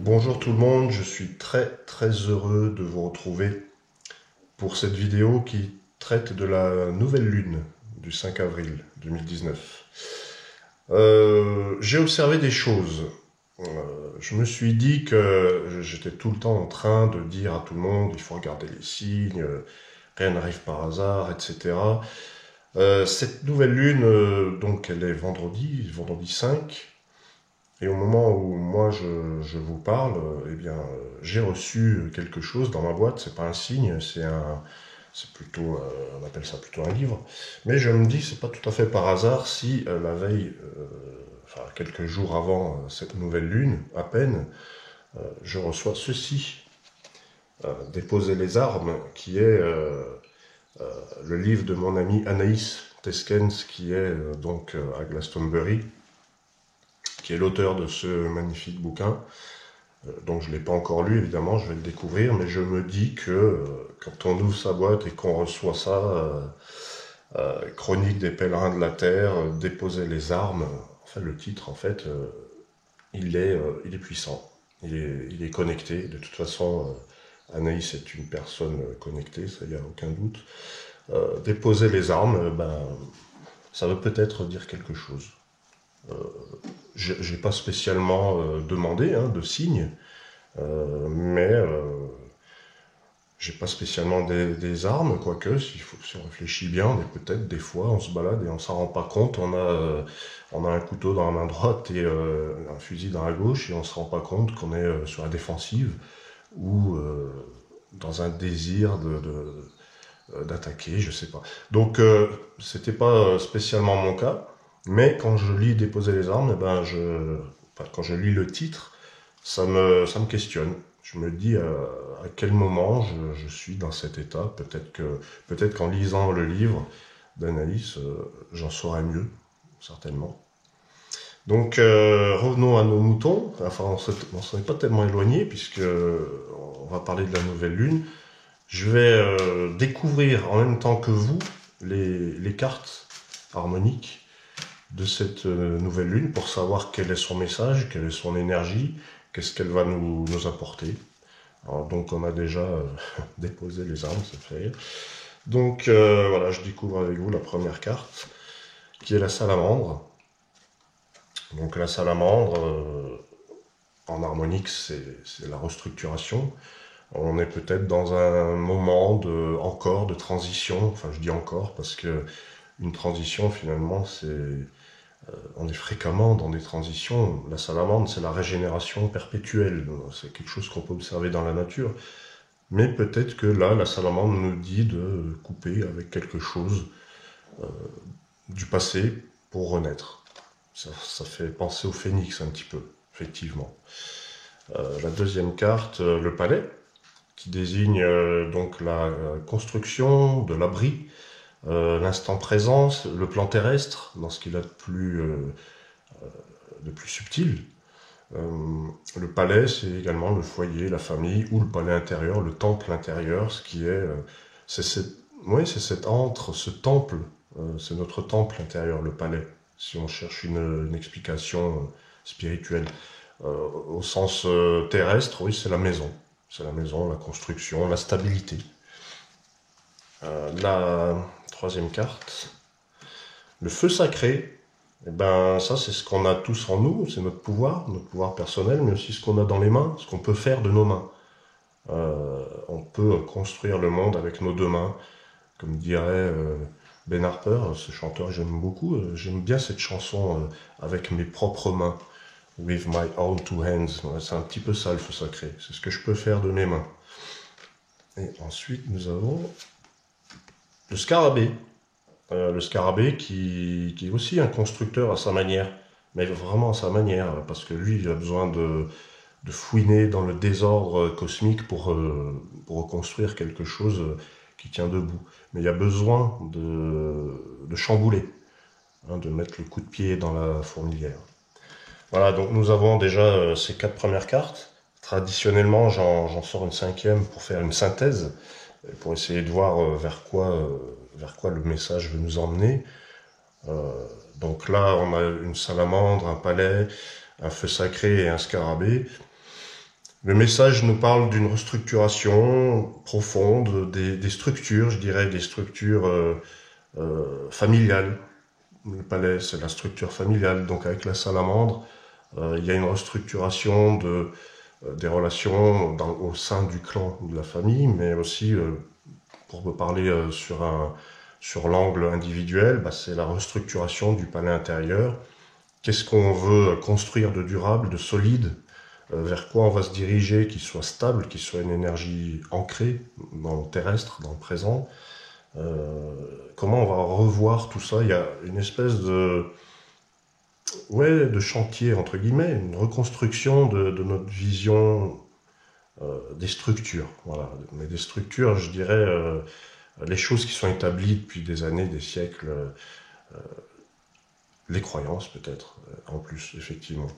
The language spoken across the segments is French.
Bonjour tout le monde, je suis très heureux de vous retrouver pour cette vidéo qui traite de la nouvelle lune du 5 avril 2019. J'ai observé des choses. Je me suis dit que j'étais tout le temps en train de dire à tout le monde il faut regarder les signes, rien n'arrive par hasard, etc. Cette nouvelle lune, donc elle est vendredi 5. Et au moment où moi je vous parle, eh bien, j'ai reçu quelque chose dans ma boîte. C'est pas un signe, c'est plutôt, on appelle ça plutôt un livre. Mais je me dis, c'est pas tout à fait par hasard si la veille, enfin quelques jours avant cette nouvelle lune, à peine, je reçois ceci, Déposer les armes, qui est le livre de mon ami Anaïs Teskens, qui est à Glastonbury, qui est l'auteur de ce magnifique bouquin. Donc je ne l'ai pas encore lu, évidemment, je vais le découvrir, mais je me dis que quand on ouvre sa boîte et qu'on reçoit ça, Chronique des pèlerins de la terre, déposer les armes, enfin le titre en fait, il est puissant, il est connecté. De toute façon, Anaïs est une personne connectée, ça y a aucun doute. Déposer les armes, ça veut peut-être dire quelque chose. J'ai pas spécialement demandé de signe, mais j'ai pas spécialement des armes, quoique, si on réfléchit bien, peut-être des fois on se balade et on s'en rend pas compte, on a un couteau dans la main droite et un fusil dans la gauche et on se rend pas compte qu'on est sur la défensive ou dans un désir d'attaquer, je sais pas. Donc c'était pas spécialement mon cas, mais quand je lis Déposer les armes, quand je lis le titre, ça me questionne. Je me dis à quel moment je suis dans cet état. Peut-être qu'en lisant le livre d'Anaïs, j'en saurai mieux, certainement. Donc revenons à nos moutons. Enfin, on s'en est pas tellement éloigné puisque on va parler de la nouvelle lune. Je vais découvrir en même temps que vous les cartes harmoniques de cette nouvelle lune pour savoir quel est son message, quelle est son énergie, qu'est-ce qu'elle va nous apporter. Alors, donc on a déjà déposé les armes, ça fait rire. Donc voilà, je découvre avec vous la première carte, qui est la salamandre. Donc la salamandre, en harmonique, c'est la restructuration. On est peut-être dans un moment encore de transition. Enfin, je dis encore parce que une transition, finalement, on est fréquemment dans des transitions. La salamandre, c'est la régénération perpétuelle. C'est quelque chose qu'on peut observer dans la nature. Mais peut-être que là, la salamandre nous dit de couper avec quelque chose du passé pour renaître. Ça fait penser au phénix un petit peu, effectivement. La deuxième carte, le palais, qui désigne donc la construction de l'abri, l'instant présent, le plan terrestre, dans ce qu'il a de plus subtil. Le palais, c'est également le foyer, la famille, ou le palais intérieur, le temple intérieur, ce qui est... c'est cet antre, ce temple, c'est notre temple intérieur, le palais, si on cherche une explication spirituelle. Au sens terrestre, oui, c'est la maison. C'est la maison, la construction, la stabilité. La troisième carte, le feu sacré. Eh ben, ça, c'est ce qu'on a tous en nous, c'est notre pouvoir personnel, mais aussi ce qu'on a dans les mains, ce qu'on peut faire de nos mains. On peut construire le monde avec nos deux mains, comme dirait Ben Harper, ce chanteur que j'aime beaucoup. J'aime bien cette chanson avec mes propres mains. With my own two hands. C'est un petit peu ça le feu sacré. C'est ce que je peux faire de mes mains. Et ensuite, nous avons le scarabée. Le scarabée qui est aussi un constructeur à sa manière. Mais vraiment à sa manière. Parce que lui, il a besoin de fouiner dans le désordre cosmique pour reconstruire quelque chose qui tient debout. Mais il y a besoin de chambouler. De mettre le coup de pied dans la fourmilière. Voilà, donc nous avons déjà ces 4 premières cartes. Traditionnellement, j'en sors une cinquième pour faire une synthèse, pour essayer de voir vers quoi le message veut nous emmener. Donc là, on a une salamandre, un palais, un feu sacré et un scarabée. Le message nous parle d'une restructuration profonde des structures, je dirais des structures familiales. Le palais, c'est la structure familiale. Donc avec la salamandre, il y a une restructuration des relations au sein du clan ou de la famille, mais aussi, pour me parler sur l'angle individuel, bah, c'est la restructuration du palais intérieur. Qu'est-ce qu'on veut construire de durable, de solide, vers quoi on va se diriger, qui soit stable, qui soit une énergie ancrée dans le terrestre, dans le présent. Comment on va revoir tout ça? Il y a une espèce de chantier, entre guillemets, une reconstruction de notre vision des structures. Voilà. Mais des structures, je dirais, les choses qui sont établies depuis des années, des siècles, les croyances peut-être, en plus, effectivement.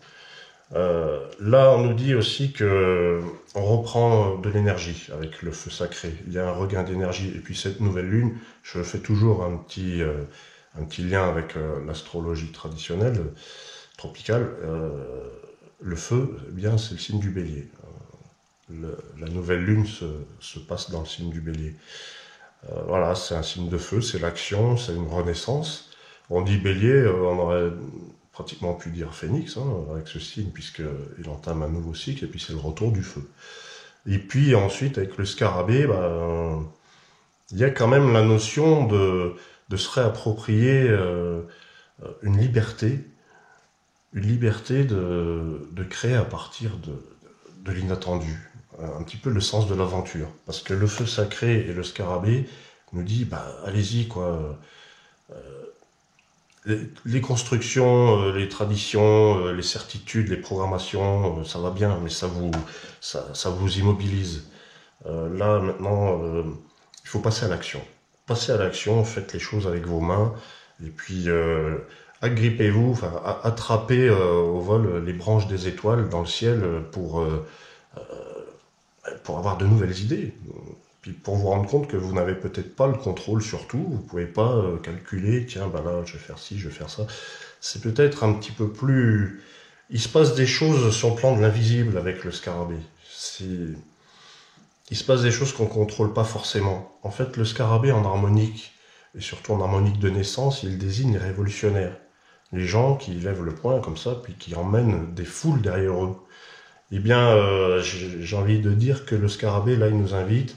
Là, on nous dit aussi que on reprend de l'énergie avec le feu sacré. Il y a un regain d'énergie. Et puis cette nouvelle lune, je fais toujours un petit lien avec l'astrologie traditionnelle, tropicale. Le feu, eh bien, c'est le signe du bélier. La nouvelle lune se passe dans le signe du bélier. Voilà, c'est un signe de feu, c'est l'action, c'est une renaissance. On dit bélier, on aurait pratiquement pu dire phénix, hein, avec ce signe, puisqu'il entame un nouveau cycle, et puis c'est le retour du feu. Et puis ensuite, avec le scarabée, bah, il y a quand même la notion de se réapproprier une liberté de créer à partir de l'inattendu, un petit peu le sens de l'aventure. Parce que le feu sacré et le scarabée nous dit, bah, allez-y, quoi. Les constructions, les traditions, les certitudes, les programmations, ça va bien, mais ça vous immobilise. Là, maintenant, il faut passer à l'action. Passez à l'action, faites les choses avec vos mains, et puis agrippez-vous, enfin, attrapez au vol les branches des étoiles dans le ciel pour avoir de nouvelles idées. Puis pour vous rendre compte que vous n'avez peut-être pas le contrôle sur tout, vous pouvez pas calculer, tiens, ben là, je vais faire ci, je vais faire ça. C'est peut-être un petit peu plus... Il se passe des choses sur le plan de l'invisible avec le scarabée. Il se passe des choses qu'on contrôle pas forcément. En fait, le scarabée en harmonique, et surtout en harmonique de naissance, il désigne les révolutionnaires. Les gens qui lèvent le poing comme ça, puis qui emmènent des foules derrière eux. Eh bien, j'ai envie de dire que le scarabée, là, il nous invite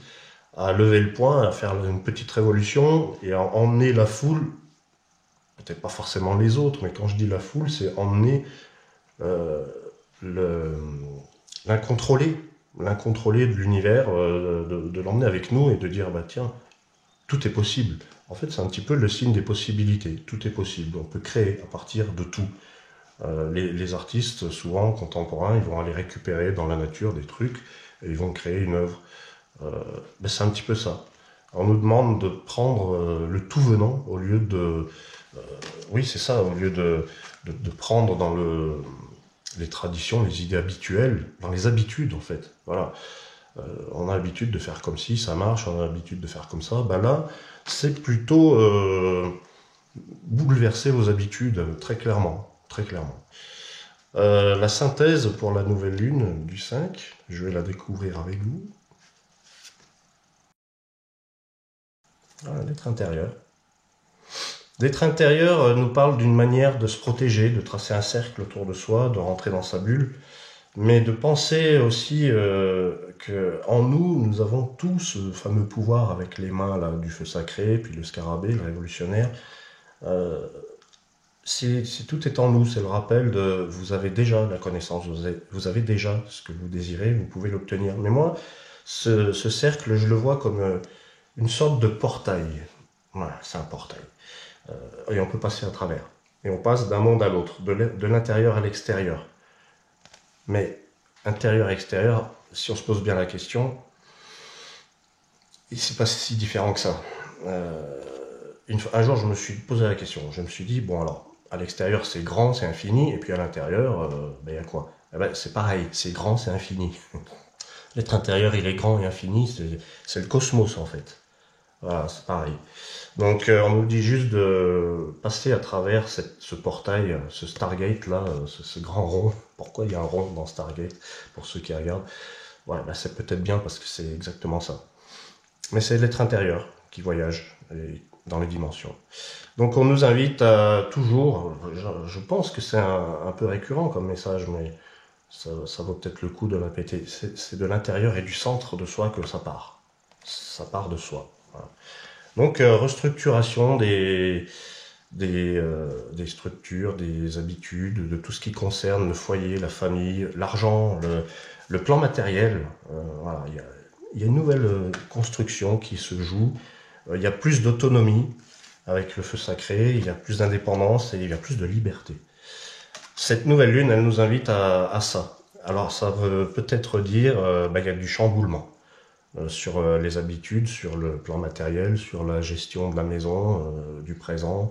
à lever le poing, à faire une petite révolution et à emmener la foule, peut-être pas forcément les autres, mais quand je dis la foule, c'est emmener euh, l'incontrôlé, l'incontrôlé de l'univers, de l'emmener avec nous et de dire, bah tiens, tout est possible. En fait, c'est un petit peu le signe des possibilités. Tout est possible. On peut créer à partir de tout. Les artistes, souvent contemporains, ils vont aller récupérer dans la nature des trucs et ils vont créer une œuvre. Ben c'est un petit peu ça. On nous demande de prendre le tout venant au lieu de... oui, c'est ça, au lieu de prendre dans les traditions, les idées habituelles, dans les habitudes en fait. Voilà. On a l'habitude de faire comme si ça marche, on a l'habitude de faire comme ça. Ben là, c'est plutôt bouleverser vos habitudes très clairement. Très clairement. La synthèse pour la nouvelle lune du 5, je vais la découvrir avec vous. Voilà, l'être intérieur. L'être intérieur nous parle d'une manière de se protéger, de tracer un cercle autour de soi, de rentrer dans sa bulle, mais de penser aussi que en nous avons tous ce fameux pouvoir avec les mains là, du feu sacré, puis le scarabée, le révolutionnaire. Euh, tout est en nous, c'est le rappel de vous avez déjà la connaissance, vous avez déjà ce que vous désirez, vous pouvez l'obtenir. Mais moi, ce cercle, je le vois comme une sorte de portail. Voilà, c'est un portail. Et on peut passer à travers. Et on passe d'un monde à l'autre, de l'intérieur à l'extérieur. Mais intérieur-extérieur, si on se pose bien la question, c'est pas si différent que ça. Un jour, je me suis posé la question. Je me suis dit, bon alors, à l'extérieur, c'est grand, c'est infini, et puis à l'intérieur, ben, il y a quoi? Eh ben, c'est pareil, c'est grand, c'est infini. L'être intérieur, il est grand et infini, c'est le cosmos en fait. Voilà, c'est pareil. Donc on nous dit juste de passer à travers ce portail, ce Stargate là, ce grand rond. Pourquoi il y a un rond dans Stargate, pour ceux qui regardent? Ouais, bah c'est peut-être bien parce que c'est exactement ça. Mais c'est l'être intérieur qui voyage dans les dimensions. Donc on nous invite à toujours, je pense que c'est un peu récurrent comme message, mais ça vaut peut-être le coup de la péter. C'est de l'intérieur et du centre de soi que ça part. Ça part de soi. Voilà. Donc restructuration des structures, des habitudes, de tout ce qui concerne le foyer, la famille, l'argent, le plan matériel. Voilà, il y a une nouvelle construction qui se joue. Il y a plus d'autonomie avec le feu sacré, il y a plus d'indépendance et il y a plus de liberté. Cette nouvelle lune, elle nous invite à ça. Alors ça veut peut-être dire il y a du chamboulement sur les habitudes, sur le plan matériel, sur la gestion de la maison, du présent.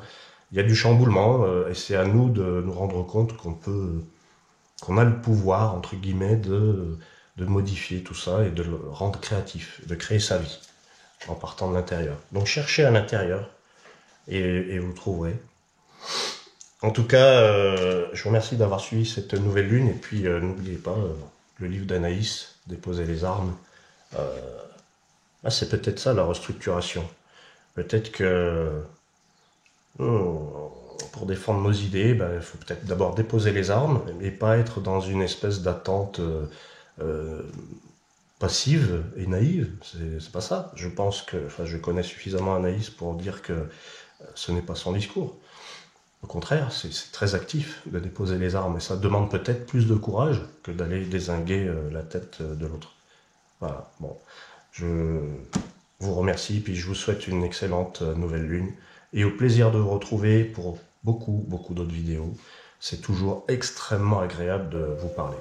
Il y a du chamboulement et c'est à nous de nous rendre compte qu'on a le pouvoir, entre guillemets, de modifier tout ça et de le rendre créatif, de créer sa vie en partant de l'intérieur. Donc cherchez à l'intérieur et vous trouverez. En tout cas, je vous remercie d'avoir suivi cette nouvelle lune et puis n'oubliez pas le livre d'Anaïs, Déposer les armes. C'est peut-être ça la restructuration. Peut-être que pour défendre nos idées, il faut peut-être d'abord déposer les armes et pas être dans une espèce d'attente euh, passive et naïve. C'est pas ça. Je pense que, enfin, je connais suffisamment Anaïs pour dire que ce n'est pas son discours. Au contraire, c'est très actif de déposer les armes et ça demande peut-être plus de courage que d'aller dézinguer la tête de l'autre. Voilà, bon. Je vous remercie, puis je vous souhaite une excellente nouvelle lune et au plaisir de vous retrouver pour beaucoup d'autres vidéos. C'est toujours extrêmement agréable de vous parler.